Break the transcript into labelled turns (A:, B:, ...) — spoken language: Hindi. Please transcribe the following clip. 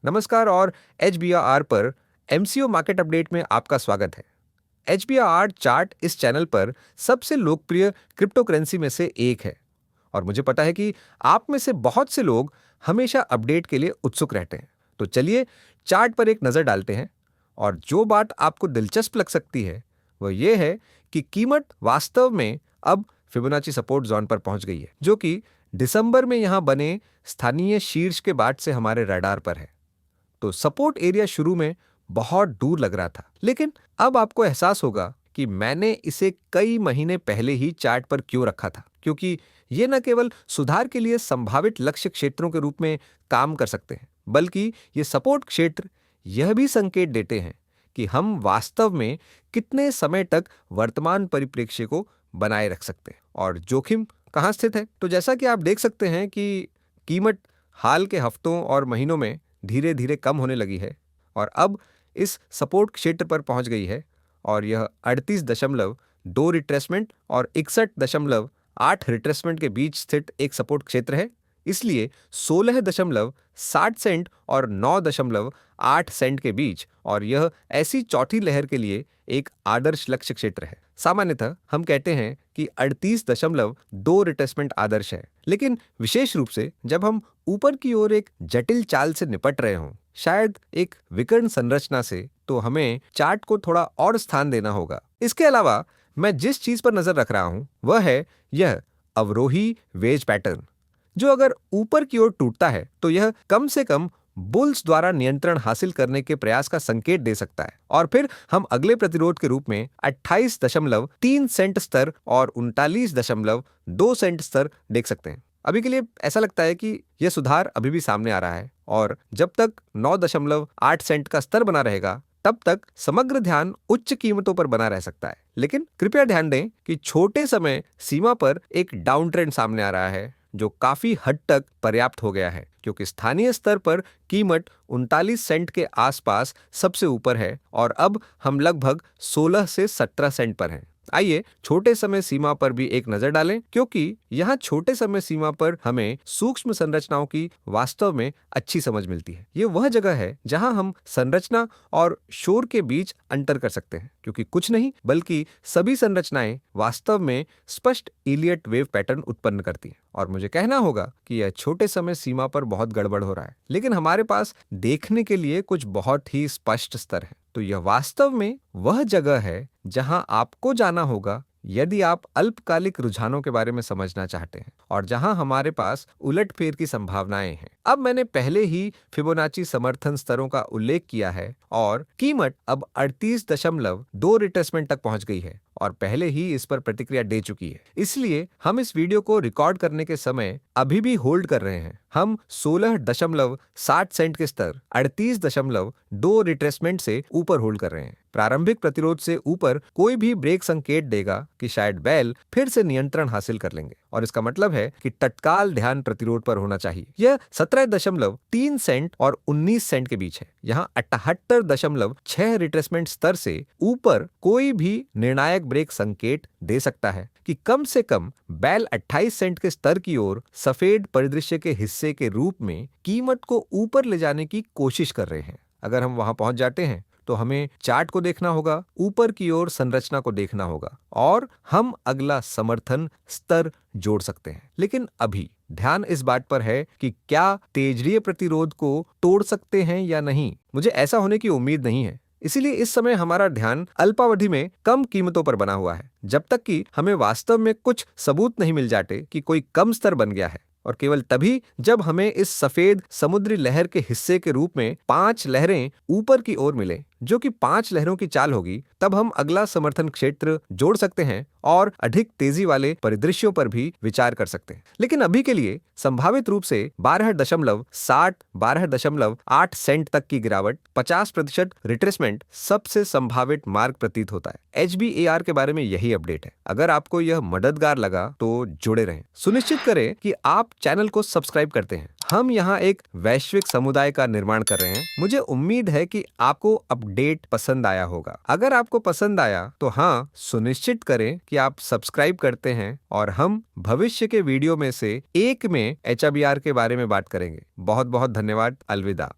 A: नमस्कार और एचबीआर पर एमसीओ मार्केट अपडेट में आपका स्वागत है। एचबीआर चार्ट इस चैनल पर सबसे लोकप्रिय क्रिप्टो करेंसी में से एक है और मुझे पता है कि आप में से बहुत से लोग हमेशा अपडेट के लिए उत्सुक रहते हैं। तो चलिए चार्ट पर एक नज़र डालते हैं और जो बात आपको दिलचस्प लग सकती है वह यह है कि कीमत वास्तव में अब फिबोनाची सपोर्ट जोन पर पहुंच गई है, जो कि दिसंबर में यहां बने स्थानीय शीर्ष के बाद से हमारे रडार पर है। तो सपोर्ट एरिया शुरू में बहुत दूर लग रहा था, लेकिन अब आपको एहसास होगा कि मैंने इसे कई महीने पहले ही चार्ट पर क्यों रखा था, क्योंकि ये न केवल सुधार के लिए संभावित लक्ष्य क्षेत्रों के रूप में काम कर सकते हैं, बल्कि ये सपोर्ट क्षेत्र यह भी संकेत देते हैं कि हम वास्तव में कितने समय तक वर्तमान परिप्रेक्ष्य को बनाए रख सकते हैं और जोखिम कहाँ स्थित है। तो जैसा कि आप देख सकते हैं कि कीमत हाल के हफ्तों और महीनों में धीरे धीरे कम होने लगी है और अब इस सपोर्ट क्षेत्र पर पहुंच गई है और यह 38.2 रिट्रेसमेंट और 61.8 रिट्रेसमेंट के बीच स्थित एक सपोर्ट क्षेत्र है। इसलिए 16.60 सेंट और 9.8 सेंट के बीच, और यह ऐसी चौथी लहर के लिए एक आदर्श लक्ष्य क्षेत्र है। सामान्यतः हम कहते हैं कि 38.2 रिट्रेसमेंट आदर्श है, लेकिन विशेष रूप से जब हम ऊपर की ओर एक जटिल चाल से निपट रहे हों, शायद एक विकर्ण संरचना से, तो हमें चार्ट को थोड़ा और स्थान देना होगा। इसके अलावा मैं जिस चीज पर नजर रख रहा हूं वह है यह अवरोही वेज पैटर्न, जो अगर ऊपर की ओर टूटता है तो यह कम से कम बुल्स द्वारा नियंत्रण हासिल करने के प्रयास का संकेत दे सकता है और फिर हम अगले प्रतिरोध के रूप में 28.3 सेंट स्तर और 39.2 सेंट स्तर देख सकते हैं। अभी के लिए ऐसा लगता है कि यह सुधार अभी भी सामने आ रहा है और जब तक 9.8 सेंट का स्तर बना रहेगा तब तक समग्र ध्यान उच्च कीमतों पर बना रह सकता है। लेकिन कृपया ध्यान दें कि छोटे समय सीमा पर एक डाउन ट्रेंड सामने आ रहा है जो काफी हद तक पर्याप्त हो गया है, क्योंकि स्थानीय स्तर पर कीमत 39 सेंट के आसपास सबसे ऊपर है और अब हम लगभग 16 से 17 सेंट पर हैं। आइए छोटे समय सीमा पर भी एक नजर डालें, क्योंकि यहाँ छोटे समय सीमा पर हमें सूक्ष्म संरचनाओं की वास्तव में अच्छी समझ मिलती है। ये वह जगह है जहाँ हम संरचना और शोर के बीच अंतर कर सकते हैं, क्योंकि कुछ नहीं बल्कि सभी संरचनाएं वास्तव में स्पष्ट इलियट वेव पैटर्न उत्पन्न करती हैं। और मुझे कहना होगा कि यह छोटे समय सीमा पर बहुत गड़बड़ हो रहा है, लेकिन हमारे पास देखने के लिए कुछ बहुत ही स्पष्ट स्तर है। तो यह वास्तव में वह जगह है जहां आपको जाना होगा यदि आप अल्पकालिक रुझानों के बारे में समझना चाहते हैं और जहां हमारे पास उलटफेर की संभावनाएं हैं। अब मैंने पहले ही फिबोनाची समर्थन स्तरों का उल्लेख किया है और कीमत अब 38.2 रिट्रेसमेंट तक पहुंच गई है और पहले ही इस पर प्रतिक्रिया दे चुकी है। इसलिए हम इस वीडियो को रिकॉर्ड करने के समय अभी भी होल्ड कर रहे हैं। हम 16.60 सेंट के स्तर 38.2 रिट्रेसमेंट से ऊपर होल्ड कर रहे हैं। प्रारंभिक प्रतिरोध से ऊपर कोई भी ब्रेक संकेत देगा कि शायद बैल फिर से नियंत्रण हासिल कर लेंगे और इसका मतलब है कि तत्काल ध्यान प्रतिरोध पर होना चाहिए। यह 17.3 सेंट और 19 सेंट के बीच है। यहाँ 78.6 रिट्रेसमेंट स्तर से ऊपर कोई भी निर्णायक ब्रेक संकेत दे सकता है कि कम से कम बैल 28 सेंट के स्तर की ओर सफेद परिदृश्य के हिस्से के रूप में कीमत को ऊपर ले जाने की कोशिश कर रहे हैं। अगर हम वहां पहुंच जाते हैं तो हमें चार्ट को देखना होगा, ऊपर की ओर संरचना को देखना होगा और हम अगला समर्थन स्तर जोड़ सकते हैं। लेकिन अभी ध्यान इस बात पर है कि क्या तेजरीय प्रतिरोध को तोड़ सकते हैं या नहीं। मुझे ऐसा होने की उम्मीद नहीं है, इसीलिए इस समय हमारा ध्यान अल्पावधि में कम कीमतों पर बना हुआ है, जब तक कि हमें वास्तव में कुछ सबूत नहीं मिल जाते कि कोई कम स्तर बन गया है। और केवल तभी जब हमें इस सफेद समुद्री लहर के हिस्से के रूप में 5 लहरें ऊपर की ओर मिले, जो कि 5 लहरों की चाल होगी, तब हम अगला समर्थन क्षेत्र जोड़ सकते हैं और अधिक तेजी वाले परिदृश्यों पर भी विचार कर सकते हैं। लेकिन अभी के लिए संभावित रूप से 12.8 सेंट तक की गिरावट, 50% रिट्रेसमेंट सबसे संभावित मार्ग प्रतीत होता है। एचबीएआर के बारे में यही अपडेट है। अगर आपको यह मददगार लगा तो जुड़े रहें। सुनिश्चित करें कि आप चैनल को सब्सक्राइब करते हैं। हम यहाँ एक वैश्विक समुदाय का निर्माण कर रहे हैं। मुझे उम्मीद है कि आपको अपडेट पसंद आया होगा। अगर आपको पसंद आया तो हाँ, सुनिश्चित करें कि आप सब्सक्राइब करते हैं और हम भविष्य के वीडियो में से एक में एचबीआर के बारे में बात करेंगे। बहुत बहुत धन्यवाद। अलविदा।